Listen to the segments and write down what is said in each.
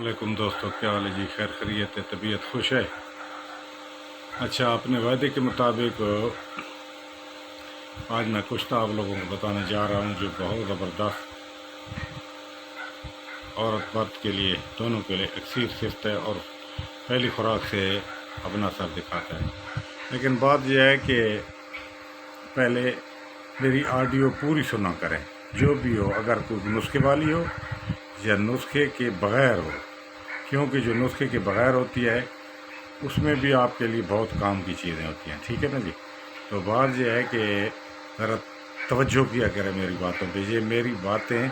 वालेकुम दोस्तों, क्या हाल है जी? खैर खैरियत है, तबीयत खुश है? अच्छा, अपने वायदे के मुताबिक आज मैं कुछ तो आप लोगों को बताने जा रहा हूँ जो बहुत ज़बरदस्त औरत मर्द के लिए, दोनों के लिए अक्सीर सिफ्त है और पहली खुराक से अपना असर दिखाता है। लेकिन बात यह है कि पहले मेरी ऑडियो पूरी सुना करें, जो भी हो, अगर कोई नुस्खे वाली हो या नुस्खे के बग़ैर हो, क्योंकि जो नुस्खे के बग़ैर होती है उसमें भी आपके लिए बहुत काम की चीज़ें होती हैं। ठीक है ना जी? तो बात यह है कि ज़रा तवज्जो किया करें मेरी बातों पे। ये मेरी बातें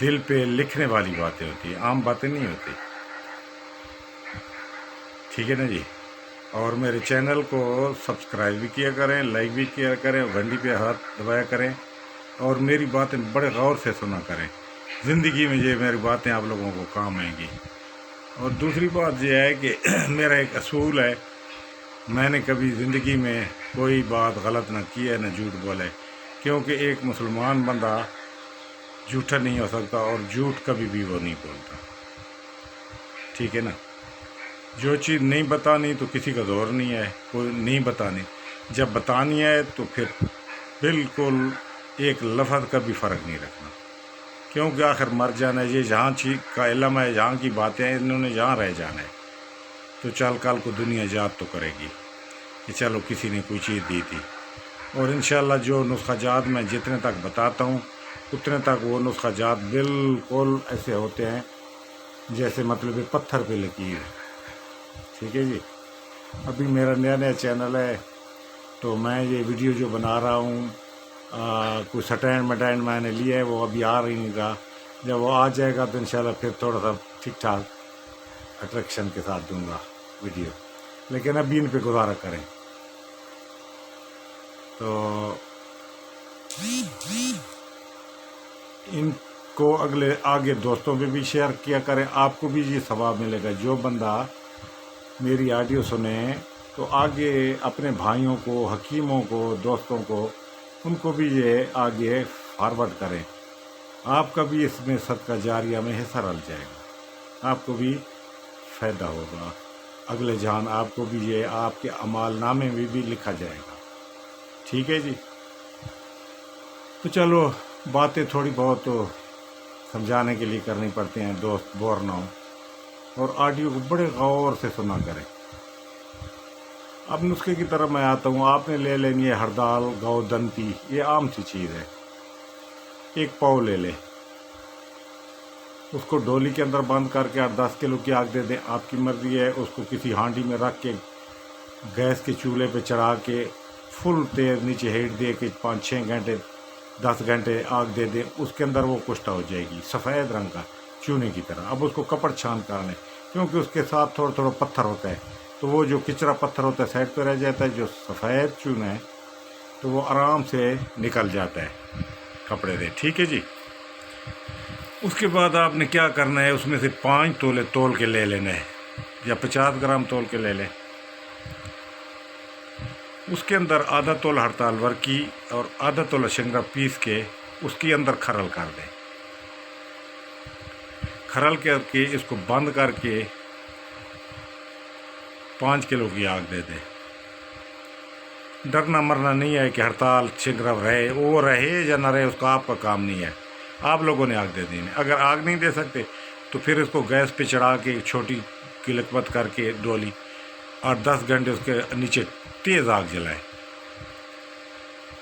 दिल पे लिखने वाली बातें होती हैं, आम बातें नहीं होती। ठीक है ना जी? और मेरे चैनल को सब्सक्राइब भी किया करें, लाइक भी किया करें, घंटी पे हाथ दबाया करें और मेरी बातें बड़े गौर से सुना करें। ज़िंदगी में ये मेरी बातें आप लोगों को काम आएंगी। और दूसरी बात यह है कि मेरा एक असूल है, मैंने कभी ज़िंदगी में कोई बात गलत ना की है, ना झूठ बोला है, क्योंकि एक मुसलमान बंदा झूठा नहीं हो सकता और झूठ कभी भी वो नहीं बोलता। ठीक है ना? जो चीज़ नहीं बतानी तो किसी का जोर नहीं है, कोई नहीं बतानी। जब बतानी है तो फिर बिल्कुल एक लफ्ज़ का भी फ़र्क नहीं रखना, क्योंकि आखिर मर जाना है। ये जहाँ चीज़ का इल्म है, जहाँ की बातें हैं, इन्होंने जहाँ रह जाना है, तो चाल काल को दुनिया याद तो करेगी कि चलो किसी ने कोई चीज़ दी थी। और इंशाल्लाह जो नुस्खा जात मैं जितने तक बताता हूँ उतने तक वो नुस्खा जात बिल्कुल ऐसे होते हैं जैसे मतलब ये पत्थर पे लकीर। ठीक है जी? अभी मेरा नया नया चैनल है, तो मैं ये वीडियो जो बना रहा हूँ कुछ स्टैंड मटैंड मैंने लिया है, वो अभी आ रही नहीं रहा। जब वो आ जाएगा तो इंशाल्लाह फिर थोड़ा सा ठीक ठाक अट्रैक्शन के साथ दूंगा वीडियो, लेकिन अभी इन पे गुजारा करें। तो इनको अगले आगे दोस्तों पे भी शेयर किया करें, आपको भी ये सवाब मिलेगा। जो बंदा मेरी ऑडियो सुने तो आगे अपने भाइयों को, हकीमों को, दोस्तों को, उनको भी ये आगे फॉरवर्ड करें। आपका भी इसमें सदका जारिया में हिस्सा रल जाएगा, आपको भी फ़ायदा होगा। अगले जहान आपको भी ये आपके अमाल नामे में भी लिखा जाएगा। ठीक है जी? तो चलो, बातें थोड़ी बहुत तो समझाने के लिए करनी पड़ती हैं, दोस्त बोर ना हो, और ऑडियो को बड़े गौर से सुना करें। अब नुस्खे की तरफ मैं आता हूँ। आपने ले लेनी है हरदाल, गौदंती, ये आम सी चीज़ है। एक पाव ले ले, उसको डोली के अंदर बंद करके 8-10 किलो की आग दे दें, आपकी मर्ज़ी है। उसको किसी हांडी में रख के गैस के चूल्हे पे चढ़ा के फुल तेज़ नीचे हेट दे के 5-6 घंटे 10 घंटे आग दे दें। उसके अंदर वो कुश्ता हो जाएगी सफ़ेद रंग का, चूने की तरह। अब उसको कपड़ छान कर लें, क्योंकि उसके साथ थोड़ा थोड़ा पत्थर होता है, तो वो जो किचरा पत्थर होता है साइड पर रह जाता है। जो सफ़ेद चूना है तो वो आराम से निकल जाता है कपड़े से। ठीक है जी? उसके बाद आपने क्या करना है, उसमें से 5 तोले तोल के ले लेना है, या 50 ग्राम तोल के ले लें। उसके अंदर आधा तोला हड़ताल वर्की और आधा तोला शिंगरा पीस के उसके अंदर खरल कर दें। खरल करके इसको बंद करके 5 किलो की आग दे दें। डरना मरना नहीं है कि हड़ताल शिंगरा रहे, वो रहे या ना रहे, उसका आपका काम नहीं है, आप लोगों ने आग दे देनी। अगर आग नहीं दे सकते तो फिर इसको गैस पे चढ़ा के छोटी किलकबत करके डोली 8-10 घंटे उसके नीचे तेज़ आग जलाएं।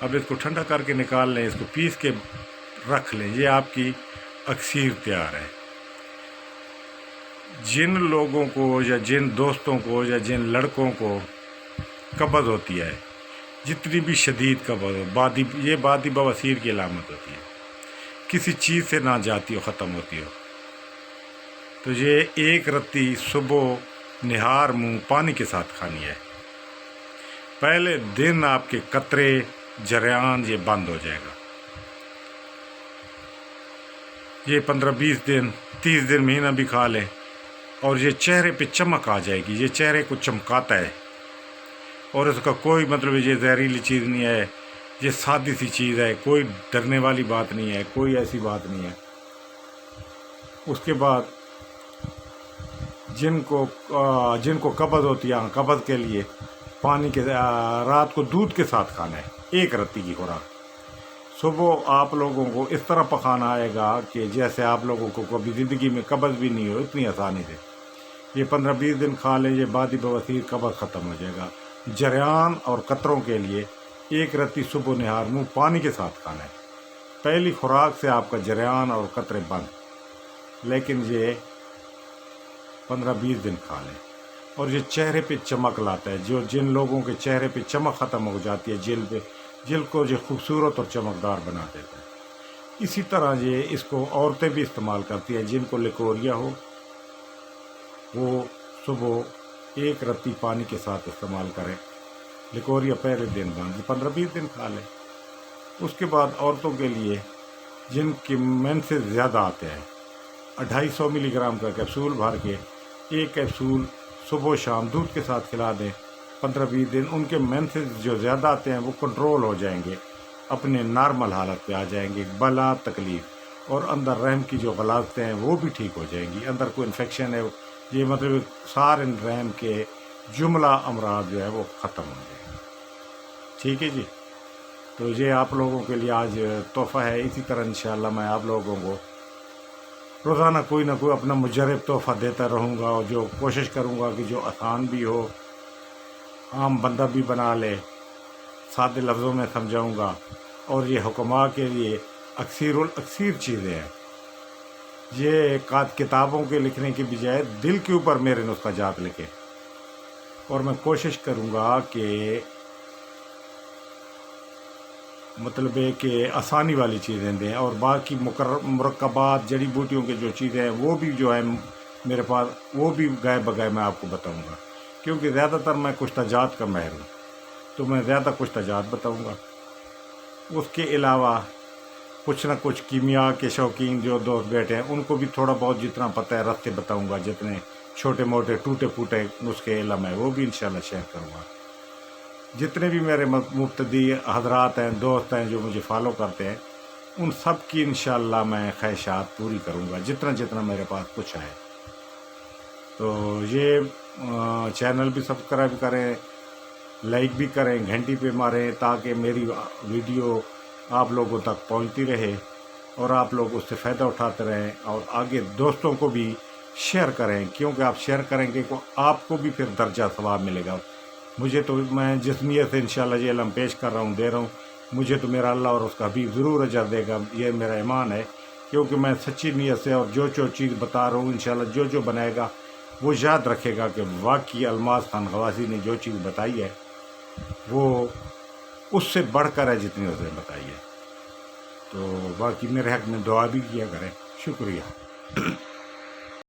अब इसको ठंडा करके निकाल लें, इसको पीस के रख लें। ये आपकी अक्सीर तैयार है। जिन लोगों को या जिन दोस्तों को या जिन लड़कों को कब्ज़ होती है, जितनी भी शदीद कब्ज़ हो, ये बादी बवासीर की अलामत होती है, किसी चीज़ से ना जाती हो, ख़त्म होती हो, तो ये एक रत्ती सुबह निहार मुँह पानी के साथ खानी है। पहले दिन आपके कतरे जरियान ये बंद हो जाएगा। ये 15-20 दिन, 30 दिन, महीना भी खा लें और ये चेहरे पे चमक आ जाएगी। ये चेहरे को चमकाता है और इसका कोई मतलब ये जहरीली चीज़ नहीं है, ये सादी सी चीज़ है, कोई डरने वाली बात नहीं है, कोई ऐसी बात नहीं है। उसके बाद جن کو قبض ہوتی ہے قبض کے لیے پانی کے رات کو دودھ کے ساتھ کھانا ہے، ایک رتی کی خوراک۔ صبح آپ لوگوں کو اس طرح پکانا آئے گا کہ جیسے آپ لوگوں کو کبھی زندگی میں قبض بھی نہیں ہو، اتنی آسانی سے یہ 15-20 دن کھا لیں، یہ بادی بواسیر قبض ختم ہو جائے گا۔ جریان اور قطروں کے لیے ایک رتی صبح نہار منہ پانی کے ساتھ کھانا ہے، پہلی خوراک سے آپ کا جریان اور قطرے بند، لیکن یہ 15-20 دن کھا لیں۔ اور یہ چہرے پہ چمک لاتا ہے، جن لوگوں کے چہرے پہ چمک ختم ہو جاتی ہے، جلد کو یہ خوبصورت اور چمکدار بنا دیتا ہے۔ اسی طرح اس کو عورتیں بھی استعمال کرتی ہیں، جن کو لیکوریا ہو وہ صبح ایک رتی پانی کے ساتھ استعمال کریں، لیکوریا پہلے دن بند، 15-20 دن کھا لیں۔ اس کے بعد عورتوں کے لیے جن کی مینسز زیادہ آتے ہیں، 250 ملی گرام کا کیپسول بھر کے ایک کیپسول صبح و شام دودھ کے ساتھ کھلا دیں، 15-20 دن ان کے مینسز جو زیادہ آتے ہیں وہ کنٹرول ہو جائیں گے، اپنے نارمل حالت پہ آ جائیں گے بلا تکلیف، اور اندر رحم کی جو غلاظتیں ہیں وہ بھی ٹھیک ہو جائیں گی، اندر کوئی انفیکشن ہے یہ مطلب سارے رحم کے جملہ امراض جو ہے وہ ختم ہو جائیں گے۔ ٹھیک ہے جی، تو یہ آپ لوگوں کے لیے آج تحفہ ہے۔ اسی طرح انشاءاللہ میں آپ لوگوں کو روزانہ کوئی نہ کوئی اپنا مجرب تحفہ دیتا رہوں گا، اور جو کوشش کروں گا کہ جو آسان بھی ہو، عام بندہ بھی بنا لے، سادے لفظوں میں سمجھاؤں گا، اور یہ حکماء کے لیے اکثیر الاکثیر چیزیں ہیں۔ یہ کتابوں کے لکھنے کی بجائے دل کے اوپر میرے نسخہ جات لکھے، اور میں کوشش کروں گا کہ مطلب ہے کہ آسانی والی چیزیں دیں، اور باقی مرکبات جڑی بوٹیوں کے جو چیزیں ہیں وہ بھی جو ہے میرے پاس، وہ بھی گائے بگائے میں آپ کو بتاؤں گا، کیونکہ زیادہ تر میں کشتہ جات کا ماہر ہوں، تو میں زیادہ کشتہ جات بتاؤں گا۔ اس کے علاوہ کچھ نہ کچھ کیمیا کے شوقین جو دوست بیٹھے ہیں ان کو بھی تھوڑا بہت جتنا پتہ ہے راستے بتاؤں گا، جتنے چھوٹے موٹے ٹوٹے پھوٹے نسخے علم ہے وہ بھی انشاءاللہ شیئر کروں گا۔ جتنے بھی میرے مبتدی حضرات ہیں، دوست ہیں جو مجھے فالو کرتے ہیں، ان سب کی انشاءاللہ میں خواہشات پوری کروں گا جتنا میرے پاس کچھ ہے۔ تو یہ چینل بھی سبسکرائب کریں، لائک بھی کریں، گھنٹی پہ ماریں، تاکہ میری ویڈیو آپ لوگوں تک پہنچتی رہے اور آپ لوگ اس سے فائدہ اٹھاتے رہیں، اور آگے دوستوں کو بھی شیئر کریں، کیونکہ آپ شیئر کریں گے تو آپ کو بھی پھر درجہ ثواب ملے گا۔ مجھے تو میں جس نیت سے انشاءاللہ یہ علم پیش کر رہا ہوں، دے رہا ہوں، مجھے تو میرا اللہ اور اس کا حبیب ضرور اجر دے گا، یہ میرا ایمان ہے، کیونکہ میں سچی نیت سے اور جو چیز بتا رہا ہوں انشاءاللہ جو بنائے گا وہ یاد رکھے گا کہ واقعی الماس خان غوثی نے جو چیز بتائی ہے وہ اس سے بڑھ کر ہے جتنی اس نے بتائی ہے۔ تو باقی میرے حق میں دعا بھی کیا کریں۔ شکریہ۔